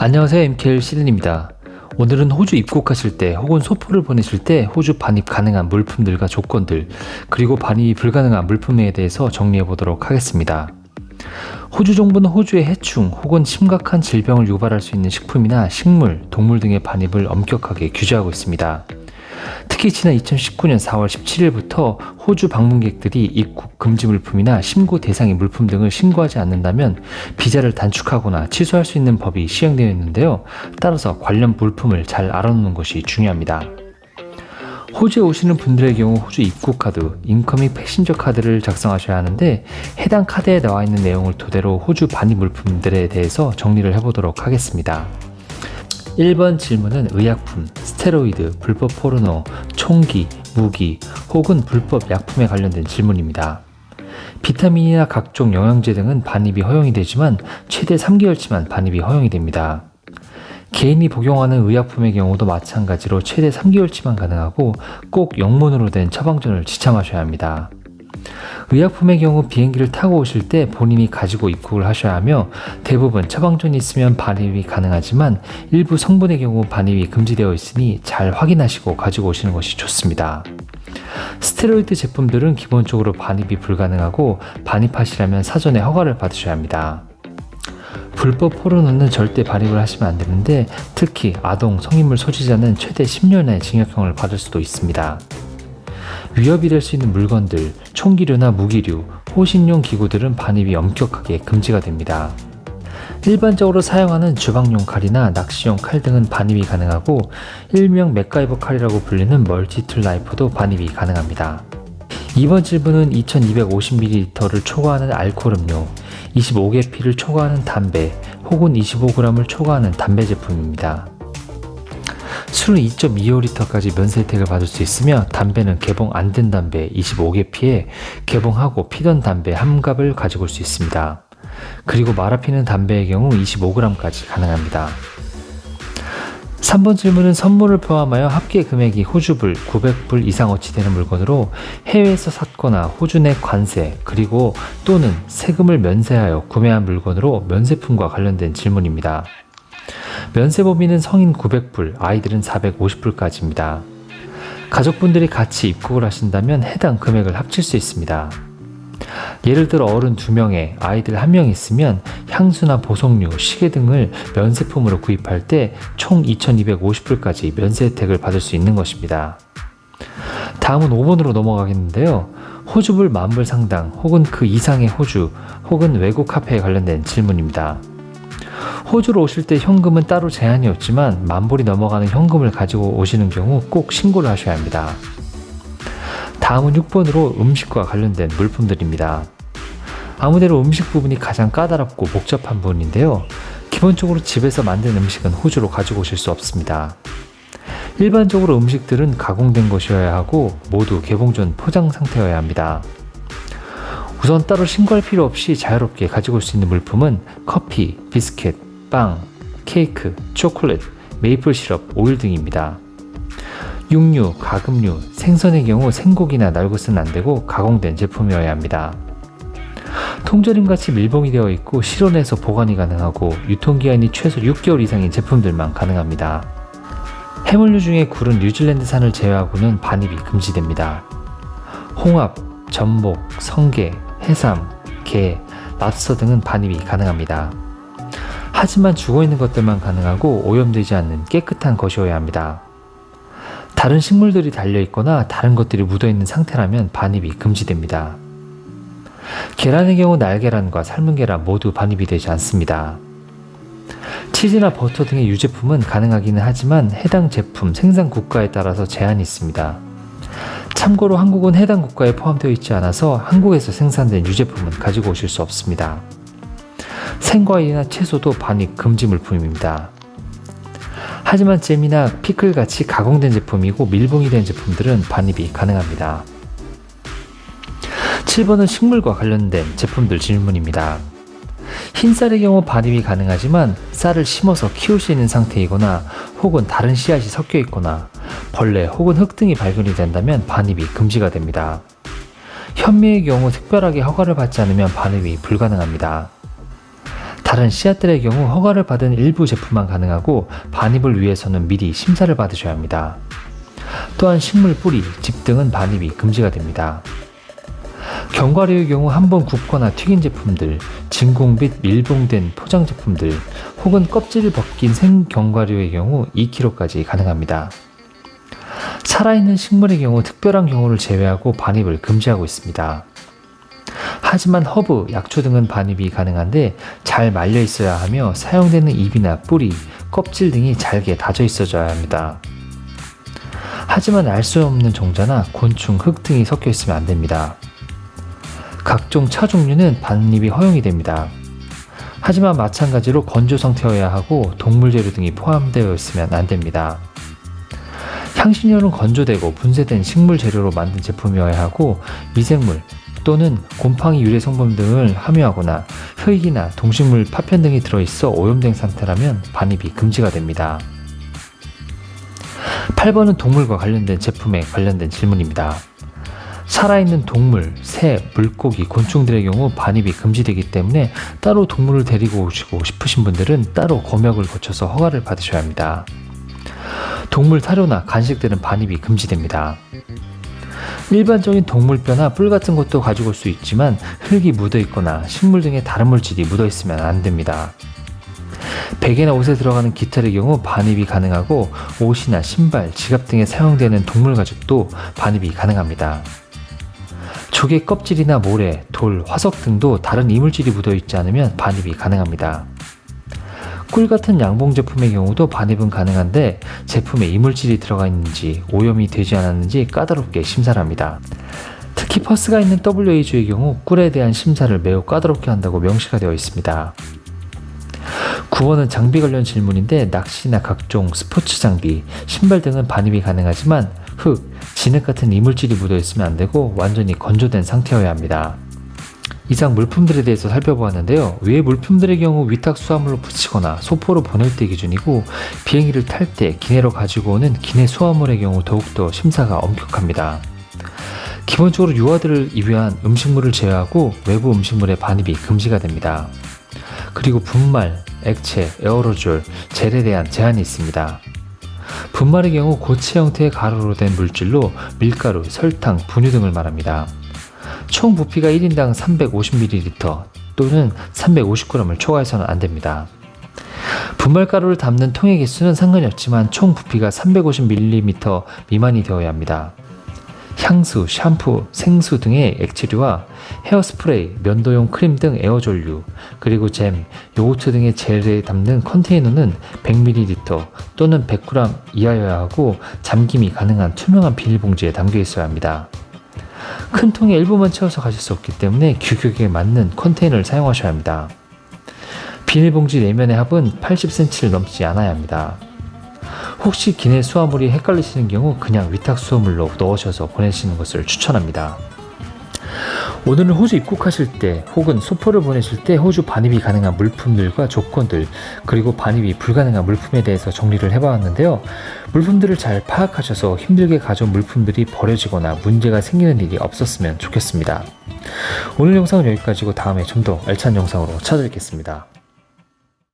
안녕하세요, MKL 시든입니다. 오늘은 호주 입국하실 때 혹은 소포를 보내실 때 호주 반입 가능한 물품들과 조건들, 그리고 반입이 불가능한 물품에 대해서 정리해 보도록 하겠습니다. 호주 정부는 호주의 해충 혹은 심각한 질병을 유발할 수 있는 식품이나 식물, 동물 등의 반입을 엄격하게 규제하고 있습니다. 특히 지난 2019년 4월 17일부터 호주 방문객들이 입국 금지 물품이나 신고 대상의 물품 등을 신고하지 않는다면 비자를 단축하거나 취소할 수 있는 법이 시행되어 있는데요. 따라서 관련 물품을 잘 알아놓는 것이 중요합니다. 호주에 오시는 분들의 경우 호주 입국 카드, 인커밍 패신저 카드를 작성하셔야 하는데 해당 카드에 나와 있는 내용을 토대로 호주 반입 물품들에 대해서 정리를 해보도록 하겠습니다. 1번 질문은 의약품, 스테로이드, 불법 포르노, 총기, 무기 혹은 불법 약품에 관련된 질문입니다. 비타민이나 각종 영양제 등은 반입이 허용이 되지만 최대 3개월치만 반입이 허용이 됩니다. 개인이 복용하는 의약품의 경우도 마찬가지로 최대 3개월치만 가능하고 꼭 영문으로 된 처방전을 지참하셔야 합니다. 의약품의 경우 비행기를 타고 오실 때 본인이 가지고 입국을 하셔야 하며 대부분 처방전이 있으면 반입이 가능하지만 일부 성분의 경우 반입이 금지되어 있으니 잘 확인하시고 가지고 오시는 것이 좋습니다. 스테로이드 제품들은 기본적으로 반입이 불가능하고 반입하시려면 사전에 허가를 받으셔야 합니다. 불법 포르노는 절대 반입을 하시면 안 되는데 특히 아동, 성인물 소지자는 최대 10년의 징역형을 받을 수도 있습니다. 위협이 될 수 있는 물건들, 총기류나 무기류, 호신용 기구들은 반입이 엄격하게 금지가 됩니다. 일반적으로 사용하는 주방용 칼이나 낚시용 칼 등은 반입이 가능하고 일명 맥가이버 칼이라고 불리는 멀티툴 나이프도 반입이 가능합니다. 이번 질문은 2250ml를 초과하는 알코올 음료, 25개 피를 초과하는 담배 혹은 25g을 초과하는 담배 제품입니다. 술은 2.25리터까지 면세 혜택을 받을 수 있으며 담배는 개봉 안 된 담배 25개 피에 개봉하고 피던 담배 한 갑을 가지고 올 수 있습니다. 그리고 말아 피는 담배의 경우 25g까지 가능합니다. 3번 질문은 선물을 포함하여 합계 금액이 호주불 900불 이상어치 되는 물건으로 해외에서 샀거나 호주 내 관세 그리고 또는 세금을 면세하여 구매한 물건으로 면세품과 관련된 질문입니다. 면세 범위는 성인 900불, 아이들은 450불까지입니다. 가족분들이 같이 입국을 하신다면 해당 금액을 합칠 수 있습니다. 예를 들어 어른 2명에 아이들 1명 있으면 향수나 보석류, 시계 등을 면세품으로 구입할 때 총 2250불까지 면세 혜택을 받을 수 있는 것입니다. 다음은 5번으로 넘어가겠는데요. 호주불 10,000불 상당 혹은 그 이상의 호주 혹은 외국 카페에 관련된 질문입니다. 호주로 오실 때 현금은 따로 제한이 없지만 10,000불이 넘어가는 현금을 가지고 오시는 경우 꼭 신고를 하셔야 합니다. 다음은 6번으로 음식과 관련된 물품들입니다. 아무래도 음식 부분이 가장 까다롭고 복잡한 부분인데요. 기본적으로 집에서 만든 음식은 호주로 가지고 오실 수 없습니다. 일반적으로 음식들은 가공된 것이어야 하고 모두 개봉 전 포장 상태여야 합니다. 우선 따로 신고할 필요 없이 자유롭게 가지고 올 수 있는 물품은 커피, 비스켓, 빵, 케이크, 초콜릿, 메이플 시럽, 오일 등입니다. 육류, 가금류, 생선의 경우 생고기나 날것은 안되고 가공된 제품이어야 합니다. 통조림같이 밀봉이 되어 있고 실온에서 보관이 가능하고 유통기한이 최소 6개월 이상인 제품들만 가능합니다. 해물류 중에 굴은 뉴질랜드산을 제외하고는 반입이 금지됩니다. 홍합, 전복, 성게, 해삼, 게, 랍스터 등은 반입이 가능합니다. 하지만 죽어있는 것들만 가능하고 오염되지 않는 깨끗한 것이어야 합니다. 다른 식물들이 달려있거나 다른 것들이 묻어있는 상태라면 반입이 금지됩니다. 계란의 경우 날계란과 삶은 계란 모두 반입이 되지 않습니다. 치즈나 버터 등의 유제품은 가능하기는 하지만 해당 제품 생산 국가에 따라서 제한이 있습니다. 참고로 한국은 해당 국가에 포함되어 있지 않아서 한국에서 생산된 유제품은 가지고 오실 수 없습니다. 생과일이나 채소도 반입 금지 물품입니다. 하지만 잼이나 피클같이 가공된 제품이고 밀봉이 된 제품들은 반입이 가능합니다. 7번은 식물과 관련된 제품들 질문입니다. 흰쌀의 경우 반입이 가능하지만 쌀을 심어서 키울 수 있는 상태이거나 혹은 다른 씨앗이 섞여 있거나 벌레 혹은 흙 등이 발견이 된다면 반입이 금지가 됩니다. 현미의 경우 특별하게 허가를 받지 않으면 반입이 불가능합니다. 다른 씨앗들의 경우 허가를 받은 일부 제품만 가능하고 반입을 위해서는 미리 심사를 받으셔야 합니다. 또한 식물 뿌리, 집 등은 반입이 금지가 됩니다. 견과류의 경우 한번 굽거나 튀긴 제품들, 진공 및 밀봉된 포장 제품들 혹은 껍질을 벗긴 생견과류의 경우 2kg까지 가능합니다. 살아있는 식물의 경우 특별한 경우를 제외하고 반입을 금지하고 있습니다. 하지만 허브, 약초 등은 반입이 가능한데 잘 말려 있어야 하며 사용되는 잎이나 뿌리, 껍질 등이 잘게 다져 있어줘야 합니다. 하지만 알 수 없는 종자나 곤충, 흙 등이 섞여 있으면 안 됩니다. 각종 차 종류는 반입이 허용이 됩니다. 하지만 마찬가지로 건조 상태여야 하고 동물 재료 등이 포함되어 있으면 안 됩니다. 향신료는 건조되고 분쇄된 식물 재료로 만든 제품이어야 하고 미생물 또는 곰팡이 유래 성분 등을 함유하거나 흙이나 동식물 파편 등이 들어있어 오염된 상태라면 반입이 금지가 됩니다. 8번은 동물과 관련된 제품에 관련된 질문입니다. 살아있는 동물, 새, 물고기, 곤충들의 경우 반입이 금지되기 때문에 따로 동물을 데리고 오시고 싶으신 분들은 따로 검역을 거쳐서 허가를 받으셔야 합니다. 동물 사료나 간식들은 반입이 금지됩니다. 일반적인 동물뼈나 뿔 같은 것도 가지고 올 수 있지만 흙이 묻어 있거나 식물 등의 다른 물질이 묻어 있으면 안 됩니다. 베개나 옷에 들어가는 깃털의 경우 반입이 가능하고 옷이나 신발, 지갑 등에 사용되는 동물 가죽도 반입이 가능합니다. 조개 껍질이나 모래, 돌, 화석 등도 다른 이물질이 묻어 있지 않으면 반입이 가능합니다. 꿀 같은 양봉 제품의 경우도 반입은 가능한데 제품에 이물질이 들어가 있는지 오염이 되지 않았는지 까다롭게 심사를 합니다. 특히 퍼스가 있는 WH의 경우 꿀에 대한 심사를 매우 까다롭게 한다고 명시가 되어 있습니다. 9번은 장비 관련 질문인데 낚시나 각종 스포츠 장비, 신발 등은 반입이 가능하지만 흙, 진흙 같은 이물질이 묻어 있으면 안 되고 완전히 건조된 상태여야 합니다. 이상 물품들에 대해서 살펴보았는데요. 외 물품들의 경우 위탁 수화물로 붙이거나 소포로 보낼 때 기준이고 비행기를 탈 때 기내로 가지고 오는 기내 수화물의 경우 더욱더 심사가 엄격합니다. 기본적으로 유아들을 위한 음식물을 제외하고 외부 음식물의 반입이 금지가 됩니다. 그리고 분말, 액체, 에어로졸, 젤에 대한 제한이 있습니다. 분말의 경우 고체 형태의 가루로 된 물질로 밀가루, 설탕, 분유 등을 말합니다. 총 부피가 1인당 350ml 또는 350g을 초과해서는 안 됩니다. 분말가루를 담는 통의 개수는 상관이 없지만 총 부피가 350ml 미만이 되어야 합니다. 향수, 샴푸, 생수 등의 액체류와 헤어스프레이, 면도용 크림 등 에어졸류, 그리고 잼, 요거트 등의 젤에 담는 컨테이너는 100ml 또는 100g 이하여야 하고 잠김이 가능한 투명한 비닐봉지에 담겨 있어야 합니다. 큰 통에 일부만 채워서 가실 수 없기 때문에 규격에 맞는 컨테이너를 사용하셔야 합니다. 비닐봉지 내면의 합은 80cm를 넘지 않아야 합니다. 혹시 기내 수화물이 헷갈리시는 경우 그냥 위탁 수화물로 넣으셔서 보내시는 것을 추천합니다. 오늘은 호주 입국하실 때 혹은 소포를 보내실 때 호주 반입이 가능한 물품들과 조건들 그리고 반입이 불가능한 물품에 대해서 정리를 해봤는데요. 물품들을 잘 파악하셔서 힘들게 가져온 물품들이 버려지거나 문제가 생기는 일이 없었으면 좋겠습니다. 오늘 영상은 여기까지고 다음에 좀 더 알찬 영상으로 찾아뵙겠습니다.